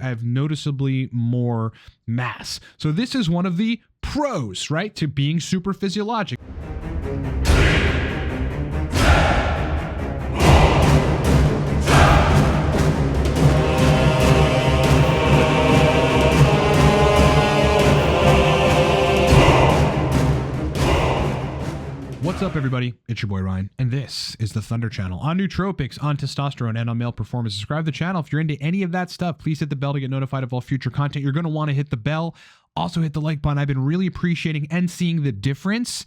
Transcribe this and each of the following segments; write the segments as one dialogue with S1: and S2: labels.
S1: I have noticeably more mass. So this is one of the pros, right, to being super physiologic. What's up, everybody? It's your boy Ryan, and this is the Thunder Channel on nootropics, on testosterone, and on male performance. Subscribe to the channel if you're into any of that stuff. Please hit the bell to get notified of all future content. You're going to want to hit the bell. Also hit the like button. I've been really appreciating and seeing the difference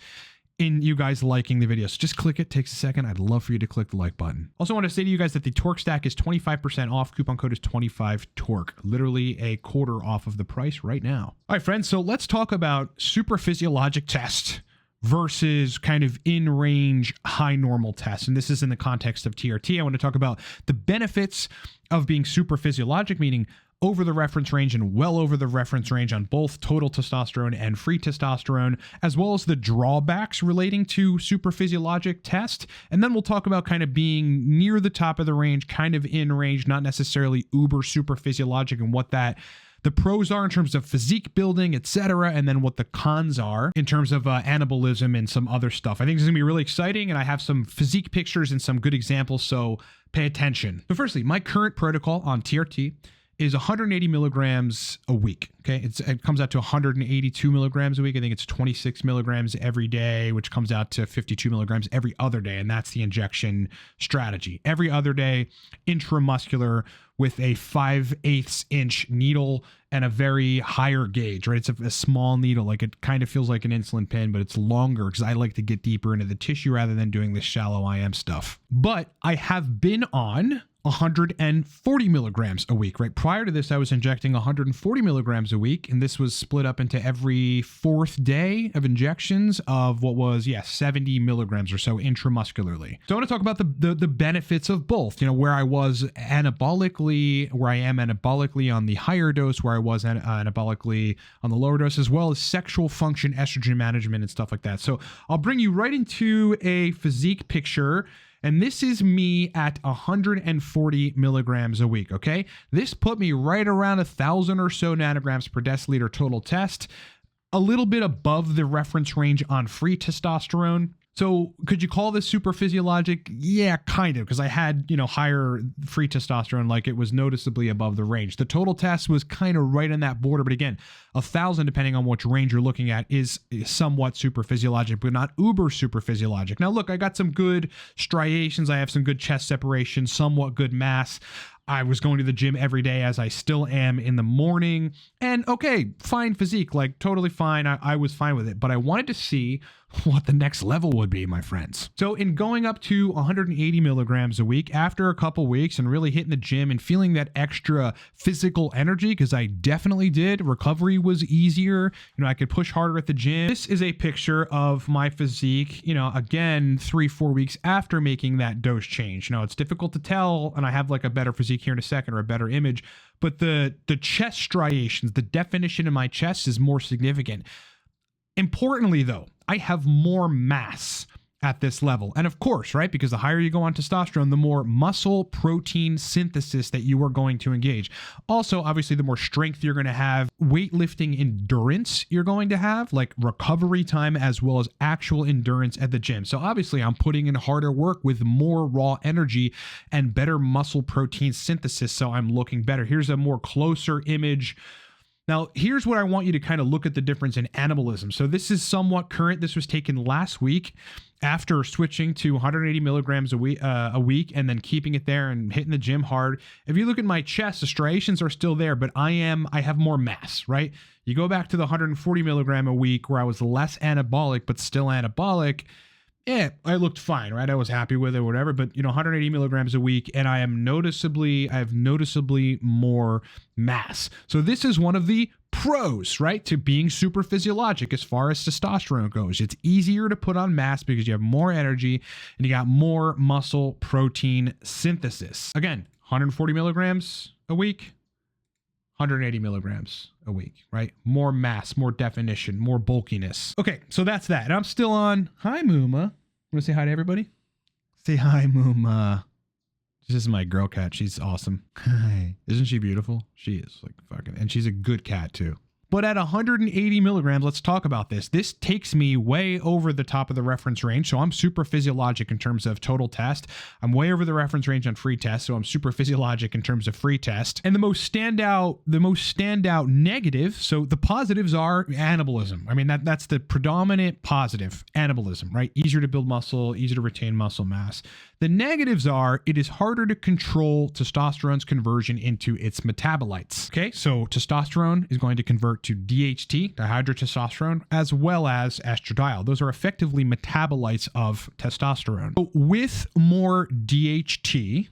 S1: in you guys liking the videos. So just click it. Takes a second. I'd love for you to click the like button. Also want to say to you guys that the Torque Stack is 25% off. Coupon code is 25TORQUE. Literally a quarter off of the price right now. All right, friends. So let's talk about supraphysiologic test versus kind of in-range high normal tests. And this is in the context of TRT. I want to talk about the benefits of being super physiologic, meaning over the reference range and well over the reference range on both total testosterone and free testosterone, as well as the drawbacks relating to super physiologic test. And then we'll talk about kind of being near the top of the range, kind of in range, not necessarily uber super physiologic, and what the pros are in terms of physique building, etc., and then what the cons are in terms of anabolism and some other stuff. I think this is gonna be really exciting, and I have some physique pictures and some good examples, so pay attention. So firstly, my current protocol on TRT is 180 milligrams a week. Okay, it comes out to 182 milligrams a week. I think it's 26 milligrams every day, which comes out to 52 milligrams every other day, and that's the injection strategy. Every other day, intramuscular with a 5/8 inch needle and a very higher gauge, right? It's a small needle, like it kind of feels like an insulin pen, but it's longer because I like to get deeper into the tissue rather than doing this shallow IM stuff. But I have been on 140 milligrams a week, right? Prior to this, I was injecting 140 milligrams a week, and this was split up into every fourth day of injections of what was, 70 milligrams or so intramuscularly. So I want to talk about the benefits of both, where I was anabolically, where I am anabolically on the higher dose, where I was anabolically on the lower dose, as well as sexual function, estrogen management, and stuff like that. So I'll bring you right into a physique picture. And this is me at 140 milligrams a week, okay? This put me right around 1,000 or so nanograms per deciliter total test, a little bit above the reference range on free testosterone. So could you call this super physiologic? Yeah, kind of, because I had, higher free testosterone, like it was noticeably above the range. The total test was kind of right on that border, but again, 1,000, depending on which range you're looking at, is somewhat super physiologic, but not uber super physiologic. Now look, I got some good striations. I have some good chest separation, somewhat good mass. I was going to the gym every day, as I still am in the morning, and okay, fine physique, like totally fine. I was fine with it, but I wanted to see what the next level would be, my friends. So in going up to 180 milligrams a week after a couple weeks and really hitting the gym and feeling that extra physical energy, because I definitely did, recovery was easier. I could push harder at the gym. This is a picture of my physique, again, 3-4 weeks after making that dose change. It's difficult to tell, and I have like a better physique here in a second, or a better image, but the chest striations, the definition in my chest is more significant. Importantly, though, I have more mass at this level. And of course, right, because the higher you go on testosterone, the more muscle protein synthesis that you are going to engage. Also, obviously, the more strength you're going to have, weightlifting endurance you're going to have, like recovery time as well as actual endurance at the gym. So obviously, I'm putting in harder work with more raw energy and better muscle protein synthesis, so I'm looking better. Here's a more closer image. Now, here's what I want you to kind of look at the difference in anabolism. So this is somewhat current. This was taken last week after switching to 180 milligrams a week and then keeping it there and hitting the gym hard. If you look at my chest, the striations are still there, but I have more mass, right? You go back to the 140 milligram a week where I was less anabolic, but still anabolic. Yeah, I looked fine, right? I was happy with it, whatever, but 180 milligrams a week, and I have noticeably more mass. So this is one of the pros, right, to being super physiologic as far as testosterone goes. It's easier to put on mass because you have more energy and you got more muscle protein synthesis. Again, 140 milligrams a week, 180 milligrams a week, right? More mass, more definition, more bulkiness. Okay, so that's that. And I'm still on. Hi, Mooma. Want to say hi to everybody? Say hi, Mooma. This is my girl cat. She's awesome. Isn't she beautiful? She is like fucking, and she's a good cat too. But at 180 milligrams, let's talk about this. This takes me way over the top of the reference range. So I'm super physiologic in terms of total test. I'm way over the reference range on free test. So I'm super physiologic in terms of free test. And the most standout negative. So the positives are anabolism. I mean, that's the predominant positive, anabolism, right? Easier to build muscle, easier to retain muscle mass. The negatives are it is harder to control testosterone's conversion into its metabolites. Okay, so testosterone is going to convert to DHT, dihydrotestosterone, as well as estradiol. Those are effectively metabolites of testosterone. So with more DHT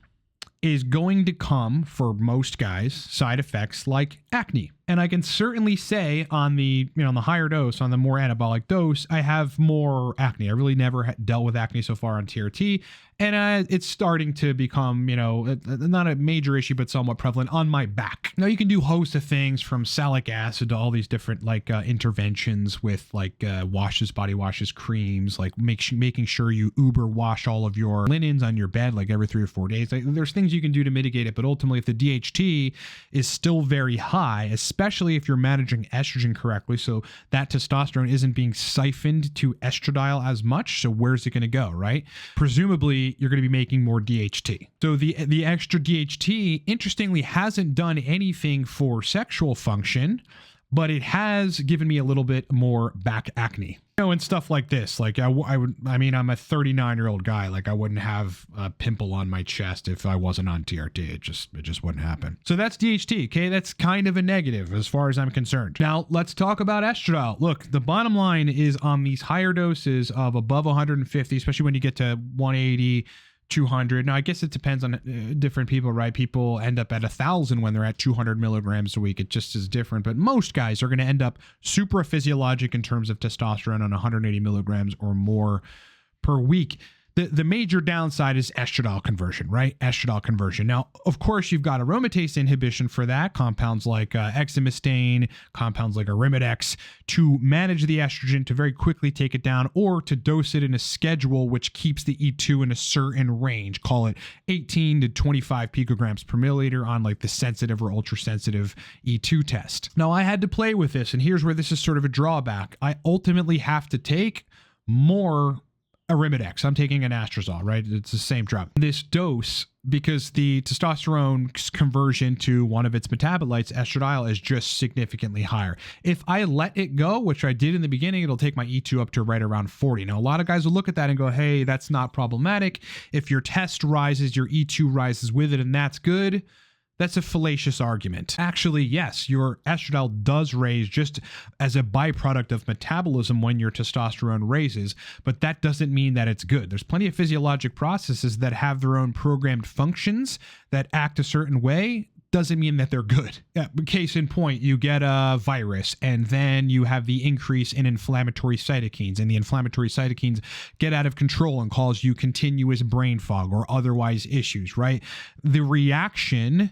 S1: is going to come, for most guys, side effects like acne. And I can certainly say on the, on the higher dose, on the more anabolic dose, I have more acne. I really never dealt with acne so far on TRT. And it's starting to become, not a major issue, but somewhat prevalent on my back. Now you can do a host of things from salicylic acid to all these different interventions with washes, body washes, creams, making sure you Uber wash all of your linens on your bed like every 3 or 4 days. There's things you can do to mitigate it, but ultimately if the DHT is still very high, especially if you're managing estrogen correctly, so that testosterone isn't being siphoned to estradiol as much, so where's it going to go, right? Presumably you're going to be making more DHT. So the extra DHT, interestingly, hasn't done anything for sexual function, but it has given me a little bit more back acne. And stuff like this, I'm a 39-year-old guy. I wouldn't have a pimple on my chest if I wasn't on TRT. It just wouldn't happen. So that's DHT. Okay. That's kind of a negative as far as I'm concerned. Now let's talk about estradiol. Look, the bottom line is on these higher doses of above 150, especially when you get to 180, 200. Now, I guess it depends on different people, right? People end up at 1,000 when they're at 200 milligrams a week. It just is different. But most guys are going to end up supraphysiologic in terms of testosterone on 180 milligrams or more per week. The major downside is estradiol conversion, right? Estradiol conversion. Now, of course, you've got aromatase inhibition for that, compounds like exemestane, compounds like arimidex, to manage the estrogen, to very quickly take it down, or to dose it in a schedule which keeps the E2 in a certain range. Call it 18 to 25 picograms per milliliter on the sensitive or ultra sensitive E2 test. Now, I had to play with this, and here's where this is sort of a drawback. I ultimately have to take more arimidex. I'm taking an anastrozole, right? It's the same drug. This dose, because the testosterone's conversion to one of its metabolites, estradiol, is just significantly higher. If I let it go, which I did in the beginning, it'll take my E2 up to right around 40. Now, a lot of guys will look at that and go, hey, that's not problematic. If your test rises, your E2 rises with it, and that's good. That's a fallacious argument. Actually, yes, your estradiol does raise just as a byproduct of metabolism when your testosterone raises, but that doesn't mean that it's good. There's plenty of physiologic processes that have their own programmed functions that act a certain way. Doesn't mean that they're good. Case in point, you get a virus and then you have the increase in inflammatory cytokines, and the inflammatory cytokines get out of control and cause you continuous brain fog or otherwise issues, right? The reaction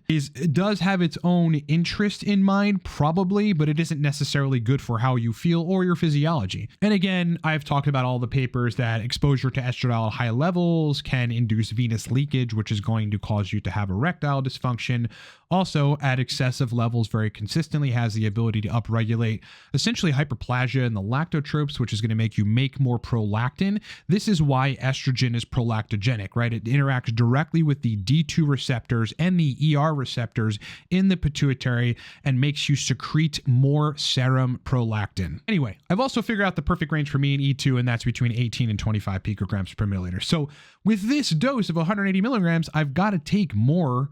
S1: does have its own interest in mind, probably, but it isn't necessarily good for how you feel or your physiology. And again, I've talked about all the papers that exposure to estradiol at high levels can induce venous leakage, which is going to cause you to have erectile dysfunction. Also, at excessive levels very consistently, has the ability to upregulate essentially hyperplasia in the lactotropes, which is going to make you make more prolactin. This is why estrogen is prolactogenic, right? It interacts directly with the D2 receptors and the ER receptors in the pituitary and makes you secrete more serum prolactin. Anyway, I've also figured out the perfect range for me in E2, and that's between 18 and 25 picograms per milliliter. So with this dose of 180 milligrams, I've got to take more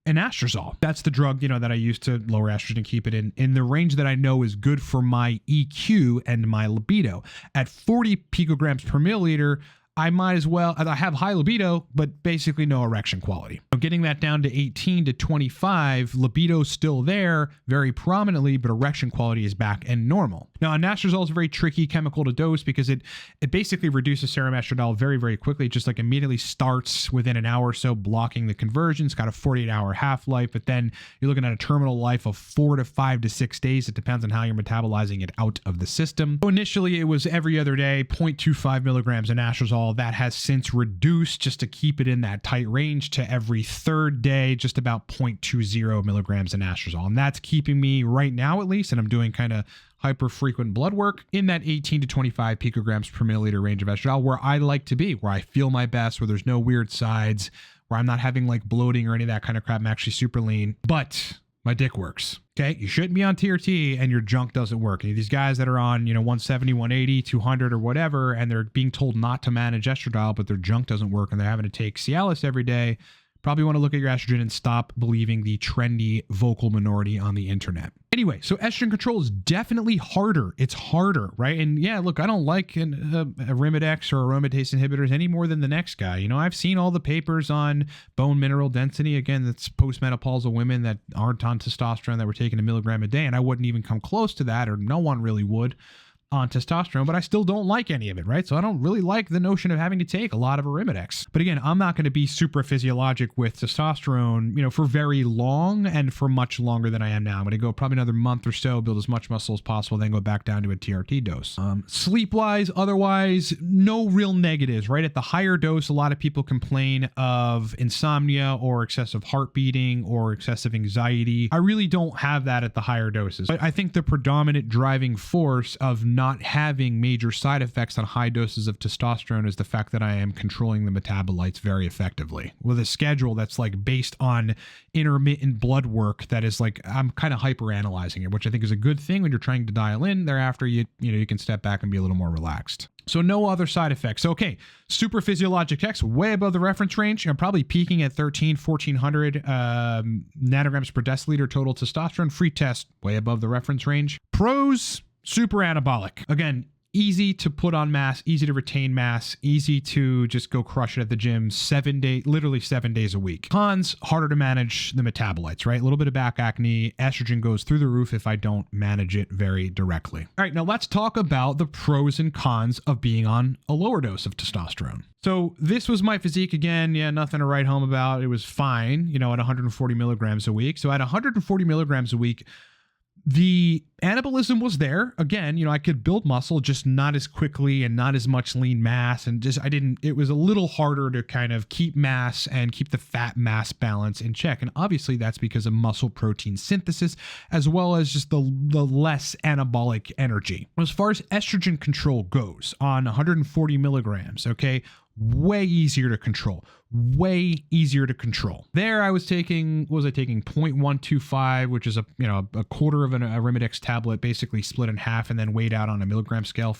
S1: anastrozole. That's the drug, that I use to lower estrogen and keep it in the range that I know is good for my EQ and my libido. At 40 picograms per milliliter, I might as well, I have high libido, but basically no erection quality. Getting that down to 18 to 25, libido's still there very prominently, but erection quality is back and normal. Now, anastrozole is a very tricky chemical to dose because it basically reduces serum estradiol very, very quickly. It just immediately starts within an hour or so blocking the conversion. It's got a 48-hour half-life, but then you're looking at a terminal life of 4 to 5 to 6 days. It depends on how you're metabolizing it out of the system. So initially, it was every other day, 0.25 milligrams anastrozole estradiol. That has since reduced just to keep it in that tight range to every third day, just about 0.20 milligrams in estradiol. And that's keeping me right now, at least, and I'm doing kind of hyper frequent blood work in that 18 to 25 picograms per milliliter range of estradiol, where I like to be, where I feel my best, where there's no weird sides, where I'm not having like bloating or any of that kind of crap. I'm actually super lean, but my dick works. Okay. You shouldn't be on TRT and your junk doesn't work. And these guys that are on, 170, 180, 200 or whatever, and they're being told not to manage estradiol, but their junk doesn't work and they're having to take Cialis every day, probably want to look at your estrogen and stop believing the trendy vocal minority on the internet. Anyway, so estrogen control is definitely harder. It's harder, right? And yeah, look, I don't like a Arimidex or aromatase inhibitors any more than the next guy. I've seen all the papers on bone mineral density. Again, that's postmenopausal women that aren't on testosterone that were taking 1 milligram a day. And I wouldn't even come close to that, or no one really would, on testosterone, but I still don't like any of it, right? So I don't really like the notion of having to take a lot of Arimidex. But again, I'm not going to be super physiologic with testosterone, for very long and for much longer than I am now. I'm going to go probably another month or so, build as much muscle as possible, then go back down to a TRT dose. Sleep-wise, otherwise, no real negatives, right? At the higher dose, a lot of people complain of insomnia or excessive heart beating or excessive anxiety. I really don't have that at the higher doses. But I think the predominant driving force of not having major side effects on high doses of testosterone is the fact that I am controlling the metabolites very effectively with a schedule that's like based on intermittent blood work that is like, I'm kind of hyper analyzing it, which I think is a good thing when you're trying to dial in. Thereafter, you can step back and be a little more relaxed. So no other side effects. Okay, Supraphysiologic Text, way above the reference range. I'm probably peaking at 1,400 nanograms per deciliter total testosterone. Free test, way above the reference range. Pros, super anabolic. Again, easy to put on mass, easy to retain mass, easy to just go crush it at the gym literally 7 days a week. Cons, harder to manage the metabolites, right? A little bit of back acne. Estrogen goes through the roof if I don't manage it very directly. All right, now let's talk about the pros and cons of being on a lower dose of testosterone. So this was my physique again. Yeah, nothing to write home about. It was fine, at 140 milligrams a week. So at 140 milligrams a week, the anabolism was there. Again, I could build muscle, just not as quickly and not as much lean mass. And it was a little harder to kind of keep mass and keep the fat mass balance in check. And obviously that's because of muscle protein synthesis, as well as just the less anabolic energy. As far as estrogen control goes on 140 milligrams, okay, way easier to control. There I was taking, 0.125, which is a quarter of an Arimidex tablet, basically split in half and then weighed out on a milligram scale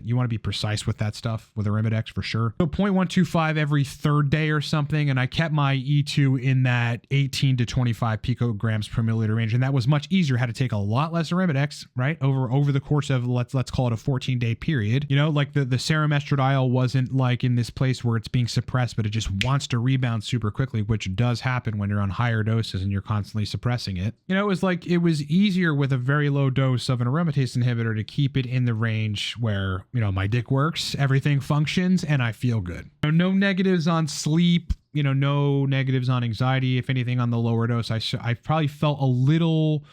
S1: you want to be precise with that stuff with Arimidex for sure. So 0.125 every third day or something. And I kept my E2 in that 18 to 25 picograms per milliliter range. And that was much easier. Had to take a lot less Arimidex, right? Over the course of, let's call it a 14-day period. Like the serum estradiol wasn't like in this place where it's being suppressed, but it just wants to rebound super quickly, which does happen when you're on higher doses and you're constantly suppressing it. It was easier with a very low dose of an aromatase inhibitor to keep it in the range where, my dick works, everything functions, and I feel good. No negatives on sleep, no negatives on anxiety. If anything, on the lower dose, I probably felt a little,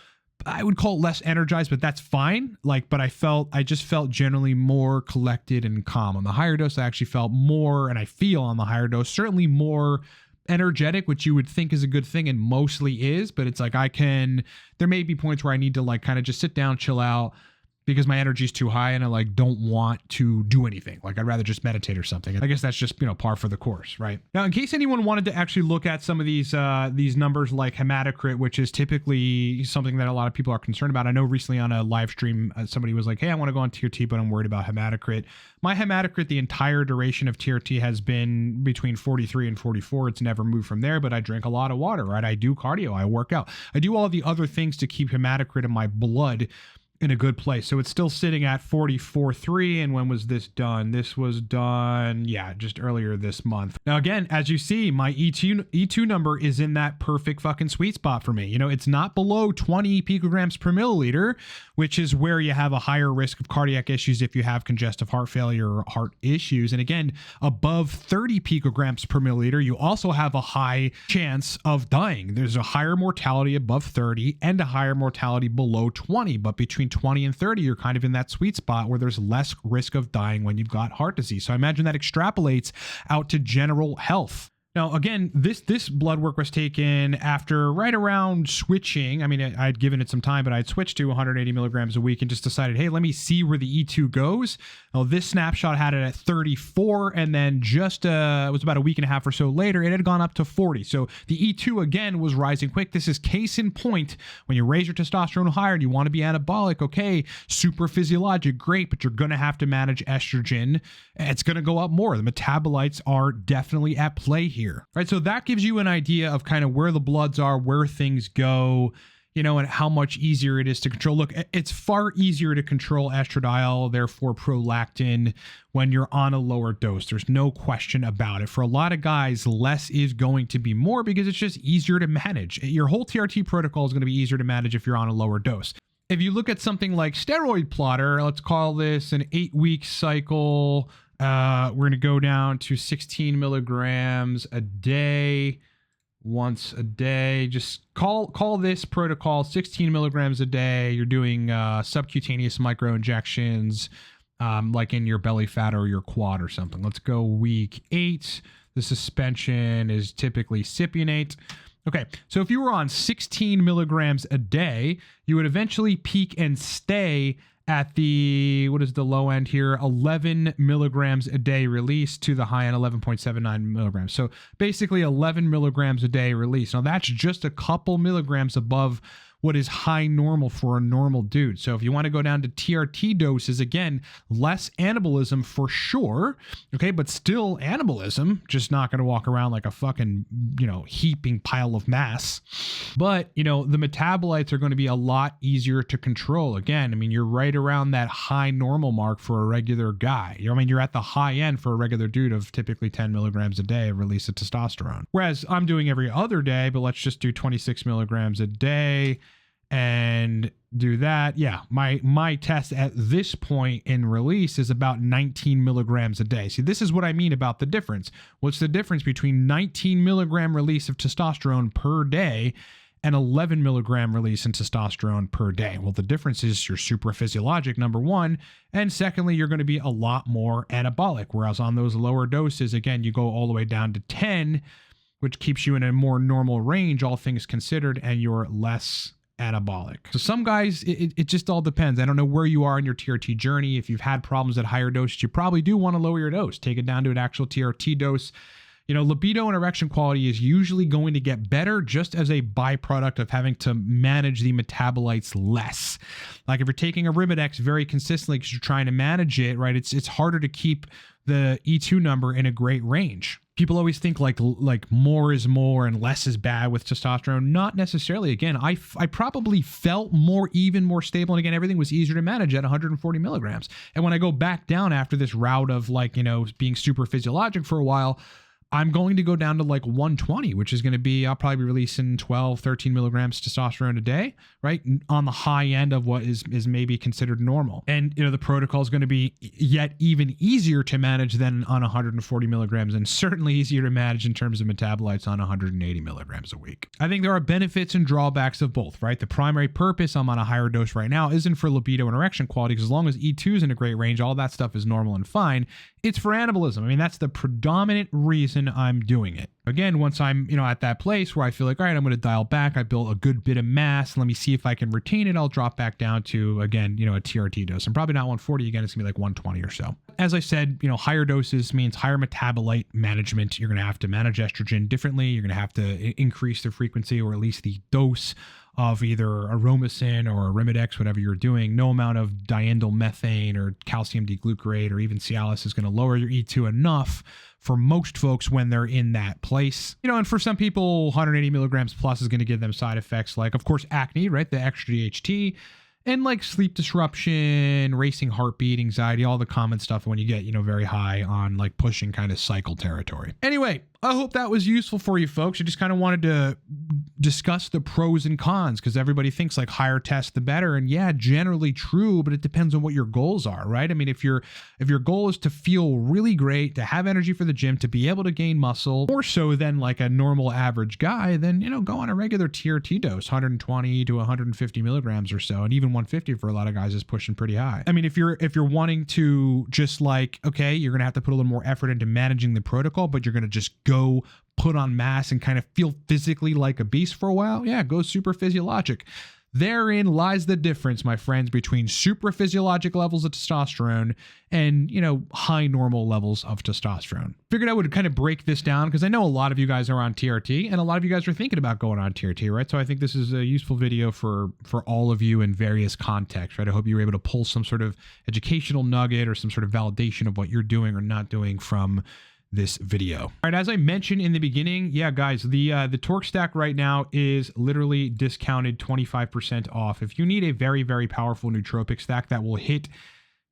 S1: I would call it less energized, but that's fine. But I just felt generally more collected and calm. On the higher dose, I actually felt more, and I feel on the higher dose, certainly more energetic, which you would think is a good thing and mostly is, but it's like there may be points where I need to kind of just sit down, chill out, because my energy is too high and I don't want to do anything. I'd rather just meditate or something. I guess that's just, par for the course, right? Now, in case anyone wanted to actually look at some of these numbers like hematocrit, which is typically something that a lot of people are concerned about. I know recently on a live stream, somebody was like, hey, I want to go on TRT, but I'm worried about hematocrit. My hematocrit, the entire duration of TRT has been between 43 and 44. It's never moved from there, but I drink a lot of water, right? I do cardio, I work out. I do all the other things to keep hematocrit in my blood in a good place. So it's still sitting at 44.3. And when was this done? This was done, just earlier this month. Now, again, as you see, my E2 number is in that perfect fucking sweet spot for me. It's not below 20 picograms per milliliter, which is where you have a higher risk of cardiac issues if you have congestive heart failure or heart issues. And again, above 30 picograms per milliliter, you also have a high chance of dying. There's a higher mortality above 30 and a higher mortality below 20, but between between 20 and 30, you're kind of in that sweet spot where there's less risk of dying when you've got heart disease. So I imagine that extrapolates out to general health. Now, again, this blood work was taken after right around switching. I mean, I'd given it some time, but I'd switched to 180 milligrams a week and just decided, hey, let me see where the E2 goes. Now, this snapshot had it at 34, and then just it was about a week and a half or so later, it had gone up to 40. So the E2 again was rising quick. This is case in point. When you raise your testosterone higher and you want to be anabolic, okay, supraphysiologic, great, but you're going to have to manage estrogen. It's going to go up more. The metabolites are definitely at play here. Right, so that gives you an idea of kind of where the bloods are, where things go, you know, and how much easier it is to control. Look, it's far easier to control estradiol, therefore prolactin, when you're on a lower dose. There's no question about it. For a lot of guys, less is going to be more because it's just easier to manage. Your whole TRT protocol is going to be easier to manage if you're on a lower dose. If you look at something like steroid plotter, let's call this an 8-week cycle. We're going to go down to 16 milligrams a day, once a day. Just call this protocol 16 milligrams a day. You're doing subcutaneous microinjections, like in your belly fat or your quad or something. Let's go week 8. The suspension is typically cypionate. Okay, so if you were on 16 milligrams a day, you would eventually peak and stay at the, what is the low end here, 11 milligrams a day release, to the high end 11.79 milligrams. So basically 11 milligrams a day release. Now that's just a couple milligrams above what is high normal for a normal dude. So if you want to go down to TRT doses, again, less anabolism for sure, okay, but still anabolism, just not going to walk around like a fucking, you know, heaping pile of mass. But, you know, the metabolites are going to be a lot easier to control. Again, I mean, you're right around that high normal mark for a regular guy. I mean, you're at the high end for a regular dude of typically 10 milligrams a day of release of testosterone. Whereas I'm doing every other day, but let's just do 26 milligrams a day and do that. Yeah, my test at this point in release is about 19 milligrams a day. See, this is what I mean about the difference. What's the difference between 19 milligram release of testosterone per day and 11 milligram release in testosterone per day? Well, the difference is you're supraphysiologic, number one, and secondly, you're going to be a lot more anabolic, whereas on those lower doses, again, you go all the way down to 10, which keeps you in a more normal range, all things considered, and you're less anabolic. So some guys, it just all depends. I don't know where you are in your TRT journey. If you've had problems at higher doses, you probably do want to lower your dose, take it down to an actual TRT dose. You know, libido and erection quality is usually going to get better just as a byproduct of having to manage the metabolites less. Like if you're taking Arimidex very consistently because you're trying to manage it, right? It's harder to keep the E2 number in a great range. People always think like more is more and less is bad with testosterone. Not necessarily. Again, I probably felt even more stable. And again, everything was easier to manage at 140 milligrams. And when I go back down after this route of like, you know, being super physiologic for a while, I'm going to go down to like 120, which is going to be, I'll probably be releasing 12, 13 milligrams testosterone a day, right? On the high end of what is maybe considered normal. And, you know, the protocol is going to be yet even easier to manage than on 140 milligrams, and certainly easier to manage in terms of metabolites on 180 milligrams a week. I think there are benefits and drawbacks of both, right? The primary purpose I'm on a higher dose right now isn't for libido and erection quality, because as long as E2 is in a great range, all that stuff is normal and fine. It's for anabolism. I mean, that's the predominant reason I'm doing it. Again, once I'm, you know, at that place where I feel like, all right, I'm going to dial back. I built a good bit of mass. Let me see if I can retain it. I'll drop back down to, again, you know, a TRT dose. I'm probably not 140 again. It's gonna be like 120 or so. As I said, you know, higher doses means higher metabolite management. You're going to have to manage estrogen differently. You're going to have to increase the frequency or at least the dose of either aromacin or Arimidex, whatever you're doing. No amount of diendyl methane or calcium D-glucarate or even Cialis is going to lower your E2 enough for most folks when they're in that place. You know, and for some people, 180 milligrams plus is going to give them side effects like, of course, acne, right? The extra DHT, and like sleep disruption, racing heartbeat, anxiety, all the common stuff when you get, you know, very high on like pushing kind of cycle territory. Anyway, I hope that was useful for you folks. I just kind of wanted to discuss the pros and cons because everybody thinks like higher test the better. And yeah, generally true, but it depends on what your goals are, right? I mean, if your goal is to feel really great, to have energy for the gym, to be able to gain muscle, more so than like a normal average guy, then, you know, go on a regular TRT dose, 120 to 150 milligrams or so. And even 150 for a lot of guys is pushing pretty high. I mean, if you're wanting to just like, okay, you're going to have to put a little more effort into managing the protocol, but you're going to just go put on mass and kind of feel physically like a beast for a while, yeah, go Supraphysiologic. Therein lies the difference, my friends, between supraphysiologic levels of testosterone and, you know, high normal levels of testosterone. Figured I would kind of break this down because I know a lot of you guys are on TRT and a lot of you guys are thinking about going on TRT, right? So I think this is a useful video for all of you in various contexts, right? I hope you were able to pull some sort of educational nugget or some sort of validation of what you're doing or not doing from this video. All right, as I mentioned in the beginning, yeah, guys, the Torque Stack right now is literally discounted 25% off. If you need a very, very powerful nootropic stack that will hit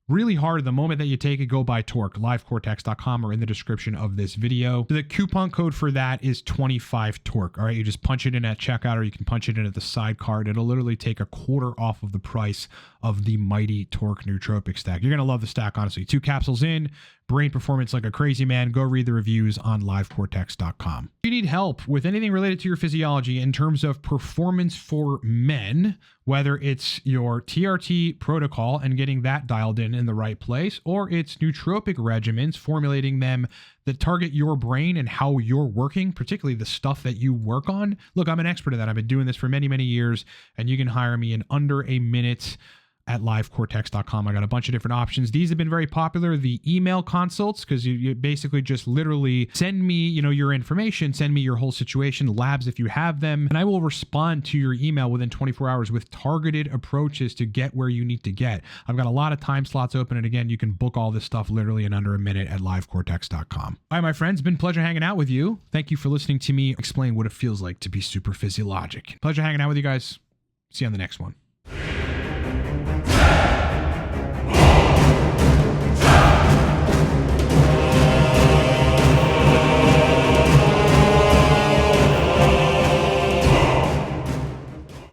S1: really hard the moment that you take it, go buy Torque, livecortex.com, or in the description of this video. The coupon code for that is 25Torque. All right, you just punch it in at checkout, or you can punch it in at the side card. It'll literally take a quarter off of the price of the mighty Torque nootropic stack. You're gonna love the stack, honestly. 2 capsules in, brain performance like a crazy man. Go read the reviews on livecortex.com. If you need help with anything related to your physiology in terms of performance for men, whether it's your TRT protocol and getting that dialed in the right place, or it's nootropic regimens, formulating them that target your brain and how you're working, particularly the stuff that you work on. Look, I'm an expert at that. I've been doing this for many, many years, and you can hire me in under a minute at livecortex.com. I got a bunch of different options. These have been very popular. The email consults, because you basically just literally send me, you know, your information, send me your whole situation, labs if you have them, and I will respond to your email within 24 hours with targeted approaches to get where you need to get. I've got a lot of time slots open, and again, you can book all this stuff literally in under a minute at livecortex.com. All right, my friends, been a pleasure hanging out with you. Thank you for listening to me explain what it feels like to be super physiologic. Pleasure hanging out with you guys. See you on the next one.